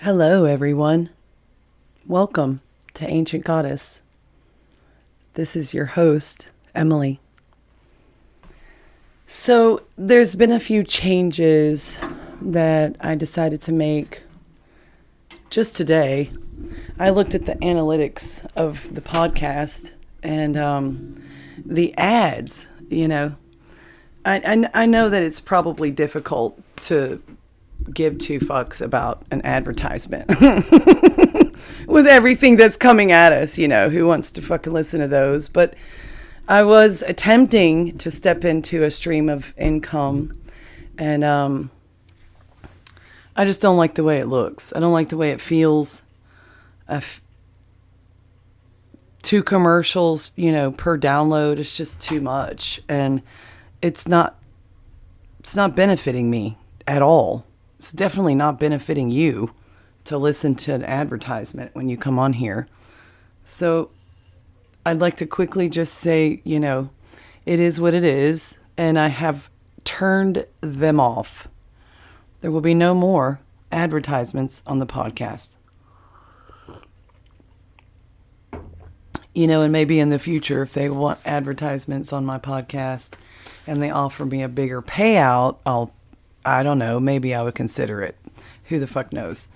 Hello, everyone. Welcome to Ancient Goddess. This is your host, Emily. So, there's been a few changes that I decided to make just today. I looked at the analytics of the podcast and the ads, I know that it's probably difficult to give two fucks about an advertisement with everything that's coming at us, who wants to fucking listen to those? But I was attempting to step into a stream of income, and I just don't like the way it looks. I don't like the way it feels. Two commercials, per download, it's just too much, and it's not benefiting me at all. It's definitely not benefiting you to listen to an advertisement when you come on here. So I'd like to quickly just say, it is what it is, and I have turned them off. There will be no more advertisements on the podcast. And maybe in the future, if they want advertisements on my podcast and they offer me a bigger payout, I don't know, maybe I would consider it. Who the fuck knows?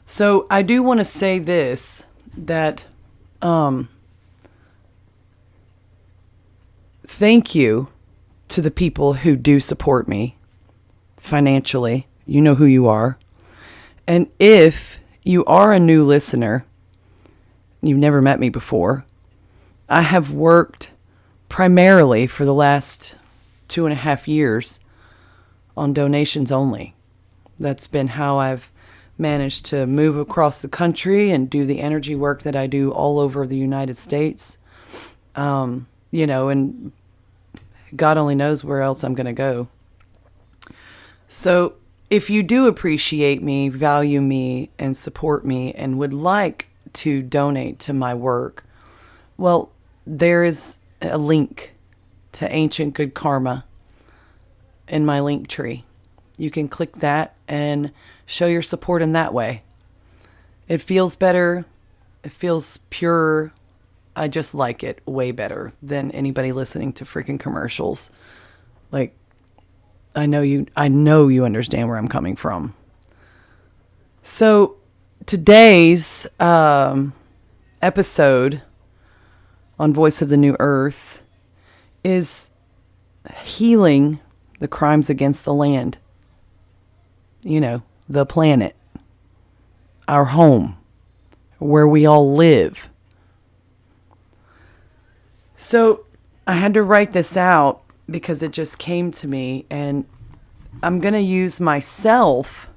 So I do want to say this, that thank you to the people who do support me financially. You know who you are. And if you are a new listener, you've never met me before, I have worked primarily for the last 2.5 years on donations only. That's been how I've managed to move across the country and do the energy work that I do all over the United States. And God only knows where else I'm going to go. So if you do appreciate me, value me, and support me, and would like to donate to my work, well, there is a link to Ancient Good Karma in my link tree. You can click that and show your support in that way. It feels better. It feels pure. I just like it way better than anybody listening to freaking commercials. Like, I know you understand where I'm coming from. So today's episode on Voice of the New Earth is healing the crimes against the land. The planet, our home, where we all live. So I had to write this out because it just came to me, and I'm going to use myself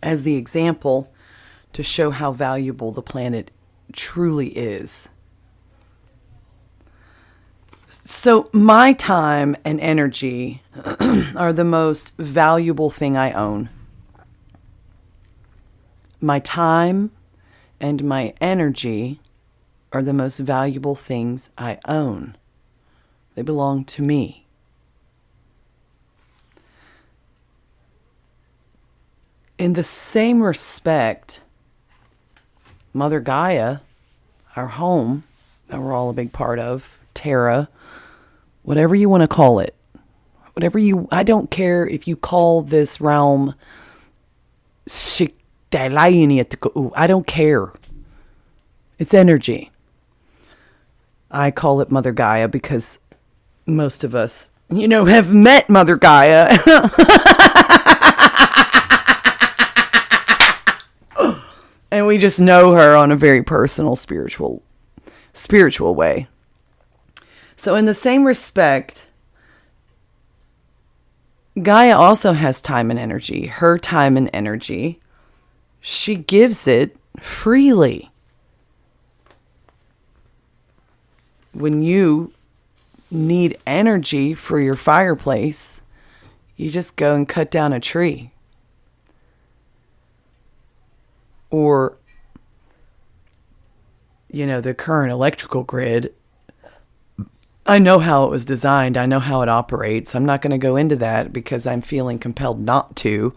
as the example to show how valuable the planet truly is. So my time and energy are the most valuable thing I own. My time and my energy are the most valuable things I own. They belong to me. In the same respect, Mother Gaia, our home, that we're all a big part of, Terra, whatever you want to call it, I don't care if you call this realm I don't care. It's energy. I call it Mother Gaia because most of us, have met Mother Gaia. And we just know her on a very personal, spiritual way. So in the same respect, Gaia also has time and energy. Her time and energy, she gives it freely. When you need energy for your fireplace, you just go and cut down a tree. Or, the current electrical grid, I know how it was designed. I know how it operates. I'm not going to go into that because I'm feeling compelled not to.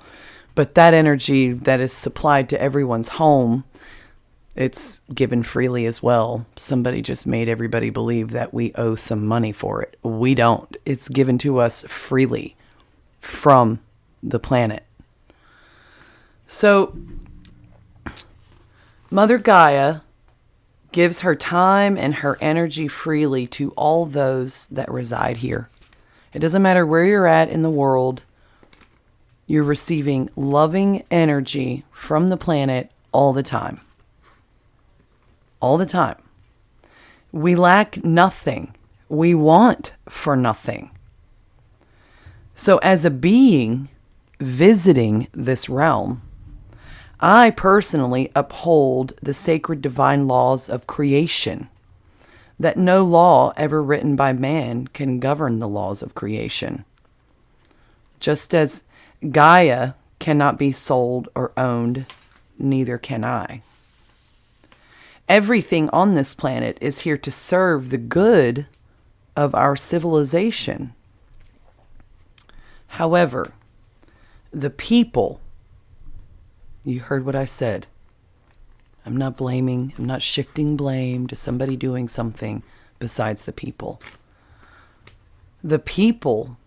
But that energy that is supplied to everyone's home, it's given freely as well. Somebody just made everybody believe that we owe some money for it. We don't. It's given to us freely from the planet. So, Mother Gaia gives her time and her energy freely to all those that reside here. It doesn't matter where you're at in the world, you're receiving loving energy from the planet all the time. All the time. We lack nothing. We want for nothing. So as a being visiting this realm, I personally uphold the sacred divine laws of creation, that no law ever written by man can govern the laws of creation. Just as Gaia cannot be sold or owned, neither can I. Everything on this planet is here to serve the good of our civilization. However, the people, you heard what I said. I'm not blaming, I'm not shifting blame to somebody doing something besides the people. The people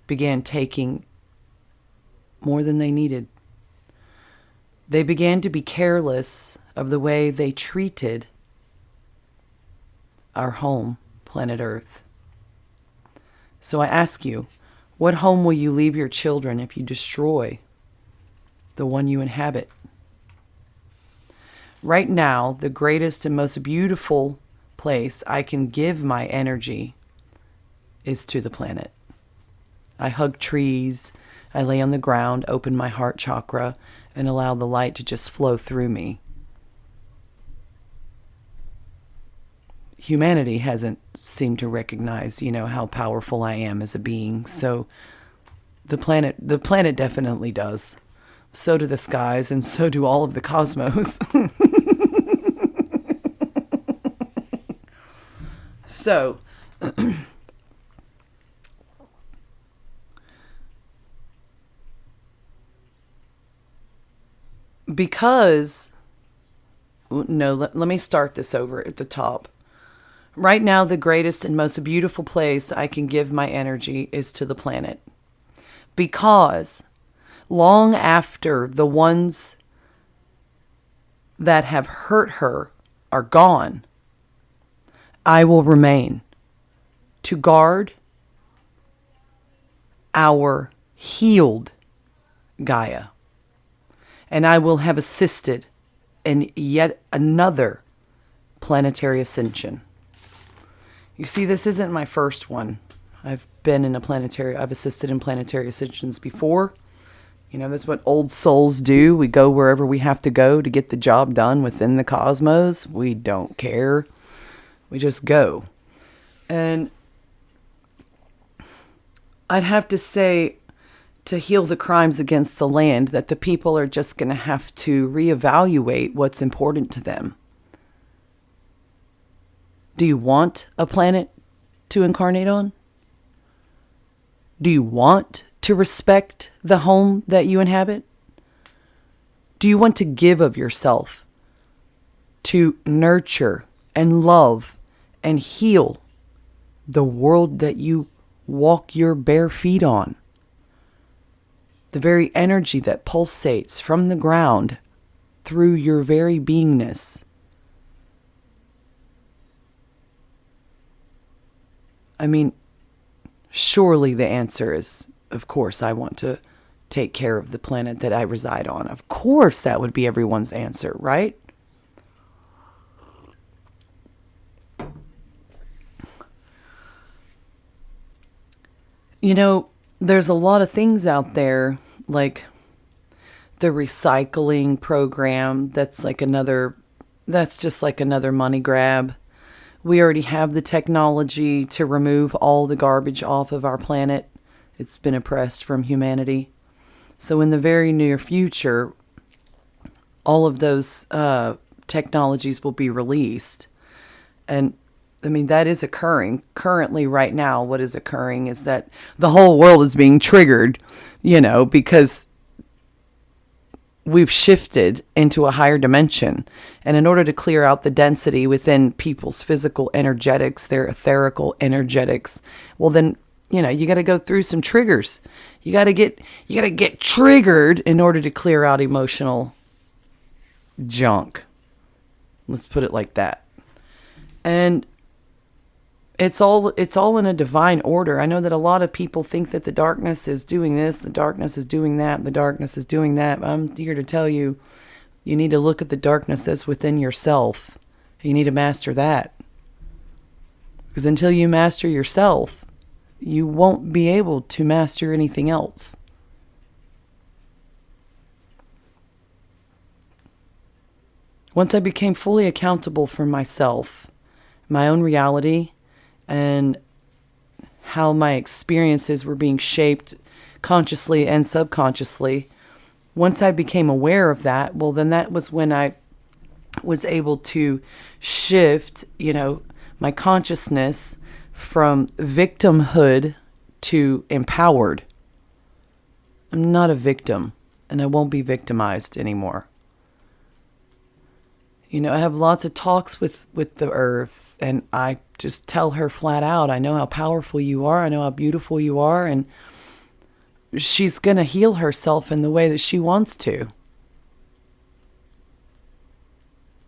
began taking more than they needed. They began to be careless of the way they treated our home, planet Earth. So I ask you, what home will you leave your children if you destroy the one you inhabit? Right now, the greatest and most beautiful place I can give my energy is to the planet. I hug trees, I lay on the ground, open my heart chakra, and allow the light to just flow through me. Humanity hasn't seemed to recognize, how powerful I am as a being. So the planet definitely does. So do the skies, and so do all of the cosmos. So, because, no, let me start this over at the top. Right now, the greatest and most beautiful place I can give my energy is to the planet. Because long after the ones that have hurt her are gone, I will remain to guard our healed Gaia. And I will have assisted in yet another planetary ascension. You see, this isn't my first one. I've assisted in planetary ascensions before. That's what old souls do. We go wherever we have to go to get the job done within the cosmos. We don't care. We just go. And I'd have to say, to heal the crimes against the land, that the people are just going to have to reevaluate what's important to them. Do you want a planet to incarnate on? Do you want to respect the home that you inhabit? Do you want to give of yourself to nurture and love and heal the world that you walk your bare feet on? The very energy that pulsates from the ground through your very beingness. I mean, surely the answer is, of course, I want to take care of the planet that I reside on. Of course, that would be everyone's answer, right? There's a lot of things out there, like the recycling program, that's just like another money grab. We already have the technology to remove all the garbage off of our planet. It's been oppressed from humanity. So in the very near future, all of those technologies will be released. And that is occurring. Currently, right now, what is occurring is that the whole world is being triggered, because we've shifted into a higher dimension. And in order to clear out the density within people's physical energetics, their etherical energetics, well, then, you got to go through some triggers. You got to get triggered in order to clear out emotional junk. Let's put it like that. And it's all in a divine order. I know that a lot of people think that the darkness is doing this, the darkness is doing that, the darkness is doing that. I'm here to tell you, you need to look at the darkness that's within yourself. You need to master that. Because until you master yourself, you won't be able to master anything else. Once I became fully accountable for myself, my own reality, and how my experiences were being shaped consciously and subconsciously, once I became aware of that, well, then that was when I was able to shift, my consciousness from victimhood to empowered. I'm not a victim, and I won't be victimized anymore. I have lots of talks with the earth, and I just tell her flat out, I know how powerful you are. I know how beautiful you are. And she's going to heal herself in the way that she wants to.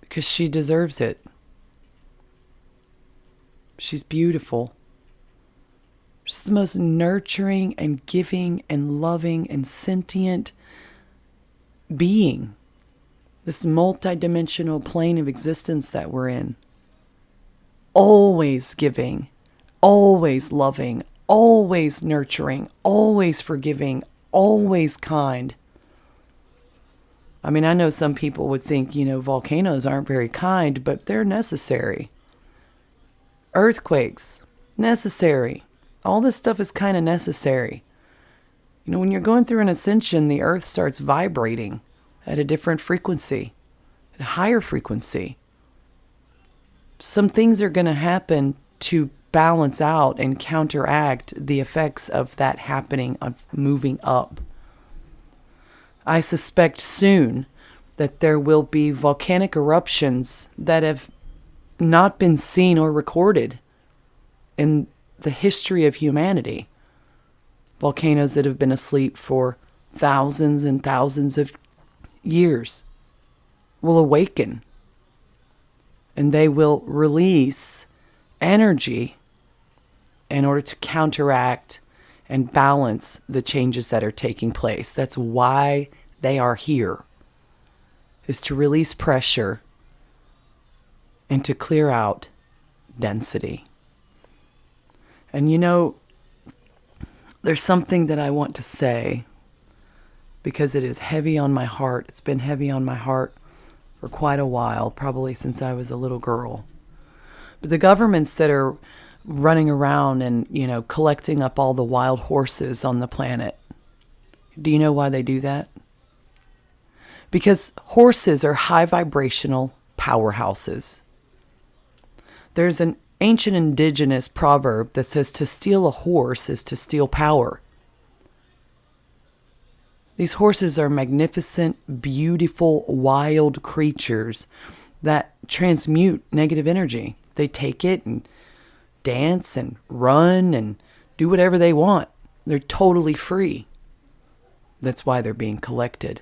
Because she deserves it. She's beautiful. She's the most nurturing and giving and loving and sentient being. This multidimensional plane of existence that we're in. Always giving, always loving, always nurturing, always forgiving, always kind. I mean, I know some people would think, volcanoes aren't very kind, but they're necessary. Earthquakes, necessary. All this stuff is kind of necessary. When you're going through an ascension, the earth starts vibrating at a different frequency, at a higher frequency. Some things are going to happen to balance out and counteract the effects of that happening, of moving up. I suspect soon that there will be volcanic eruptions that have not been seen or recorded in the history of humanity. Volcanoes that have been asleep for thousands and thousands of years will awaken. And they will release energy in order to counteract and balance the changes that are taking place. That's why they are here, is to release pressure and to clear out density. And there's something that I want to say because it is heavy on my heart. It's been heavy on my heart for quite a while, probably since I was a little girl. But the governments that are running around and, collecting up all the wild horses on the planet, do you know why they do that? Because horses are high vibrational powerhouses. There's an ancient indigenous proverb that says to steal a horse is to steal power. These horses are magnificent, beautiful, wild creatures that transmute negative energy. They take it and dance and run and do whatever they want. They're totally free. That's why they're being collected.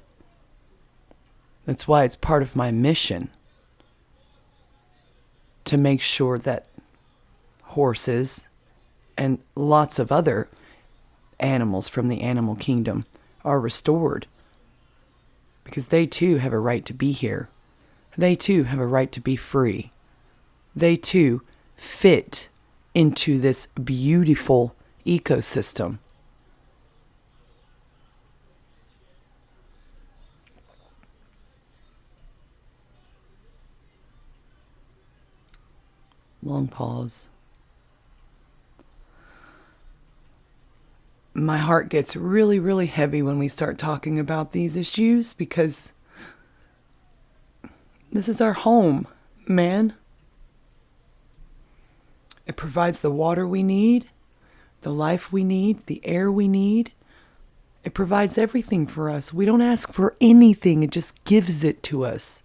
That's why it's part of my mission to make sure that horses and lots of other animals from the animal kingdom are restored. Because they too have a right to be here. They too have a right to be free. They too fit into this beautiful ecosystem. Long pause. My heart gets really, really heavy when we start talking about these issues because this is our home, man. It provides the water we need, the life we need, the air we need, It provides everything for us. We don't ask for anything. It just gives it to us.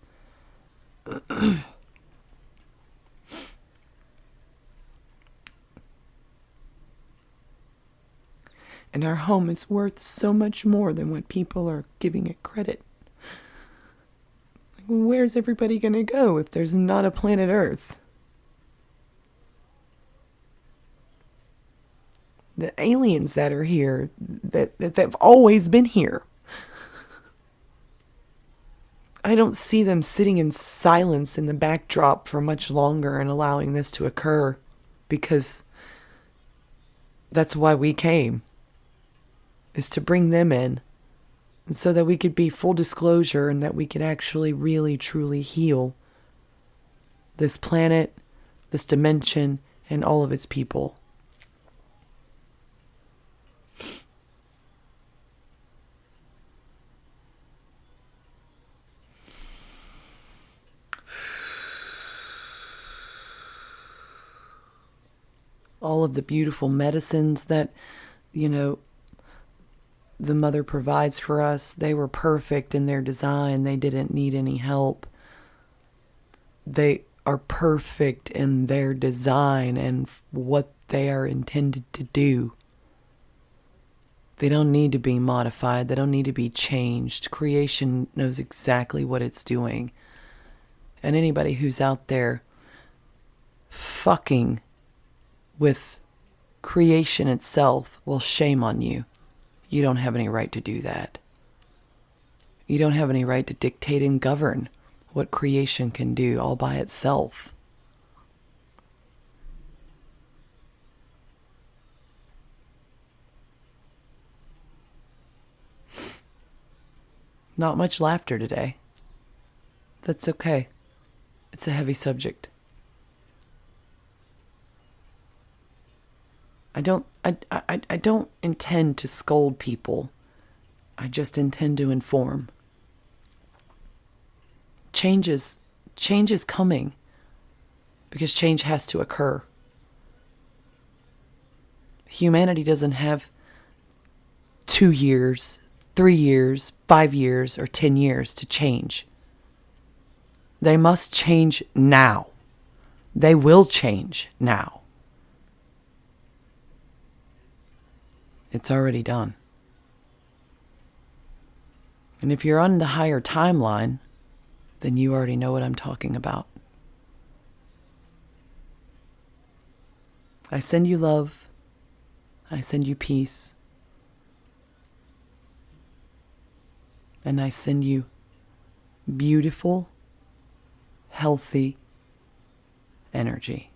And our home is worth so much more than what people are giving it credit. Where's everybody going to go if there's not a planet Earth? The aliens that are here, that have always been here. I don't see them sitting in silence in the backdrop for much longer and allowing this to occur, because that's why we came, is to bring them in, and so that we could be full disclosure and that we could actually really truly heal this planet, this dimension, and all of its people. All of the beautiful medicines that, the mother provides for us, they were perfect in their design. They didn't need any help. They are perfect in their design and what they are intended to do. They don't need to be modified. They don't need to be changed. Creation knows exactly what it's doing. And anybody who's out there fucking with creation itself, well, shame on you. You don't have any right to do that. You don't have any right to dictate and govern what creation can do all by itself. Not much laughter today. That's okay. It's a heavy subject. I don't intend to scold people. I just intend to inform. Change is coming, because change has to occur. Humanity doesn't have 2 years, 3 years, 5 years, or 10 years to change. They must change now. They will change now. It's already done. And if you're on the higher timeline, then you already know what I'm talking about. I send you love. I send you peace. And I send you beautiful, healthy energy.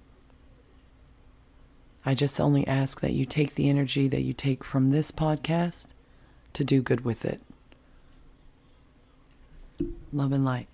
I just only ask that you take the energy that you take from this podcast to do good with it. Love and light.